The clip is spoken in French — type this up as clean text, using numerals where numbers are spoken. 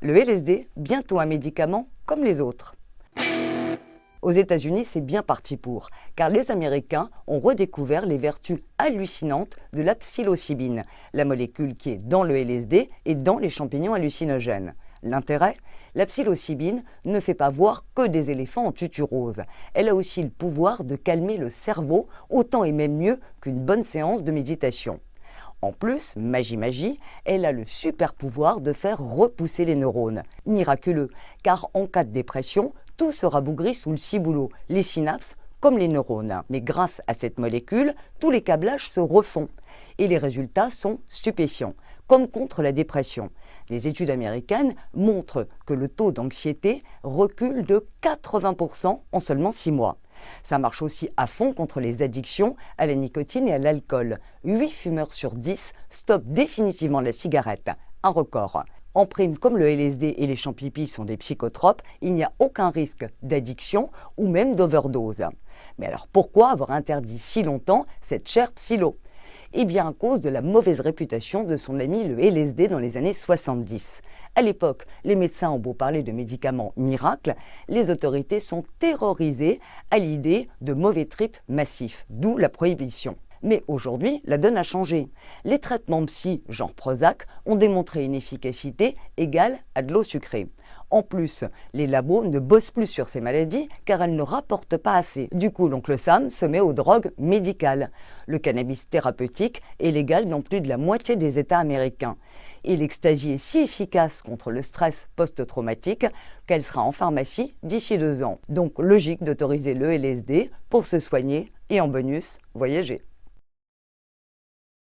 Le LSD, bientôt un médicament comme les autres. Aux États-Unis, c'est bien parti pour, car les Américains ont redécouvert les vertus hallucinantes de la psilocybine, la molécule qui est dans le LSD et dans les champignons hallucinogènes. L'intérêt ? La psilocybine ne fait pas voir que des éléphants en tutu rose. Elle a aussi le pouvoir de calmer le cerveau, autant et même mieux qu'une bonne séance de méditation. En plus, magie, elle a le super pouvoir de faire repousser les neurones. Miraculeux, car en cas de dépression, tout se rabougrit sous le ciboulot, les synapses comme les neurones. Mais grâce à cette molécule, tous les câblages se refont. Et les résultats sont stupéfiants, comme contre la dépression. Les études américaines montrent que le taux d'anxiété recule de 80% en seulement 6 mois. Ça marche aussi à fond contre les addictions à la nicotine et à l'alcool. 8 fumeurs sur 10 stoppent définitivement la cigarette, un record. En prime, comme le LSD et les champipis sont des psychotropes, il n'y a aucun risque d'addiction ou même d'overdose. Mais alors pourquoi avoir interdit si longtemps cette chère psilo ? Eh bien à cause de la mauvaise réputation de son ami le LSD dans les années 70. À l'époque, les médecins ont beau parler de médicaments miracles, les autorités sont terrorisées à l'idée de mauvais trips massifs, d'où la prohibition. Mais aujourd'hui, la donne a changé. Les traitements psy, genre Prozac, ont démontré une efficacité égale à de l'eau sucrée. En plus, les labos ne bossent plus sur ces maladies car elles ne rapportent pas assez. Du coup, l'oncle Sam se met aux drogues médicales. Le cannabis thérapeutique est légal dans plus de la moitié des États américains. Et l'ecstasy est si efficace contre le stress post-traumatique qu'elle sera en pharmacie d'ici 2 ans. Donc logique d'autoriser le LSD pour se soigner et en bonus, voyager.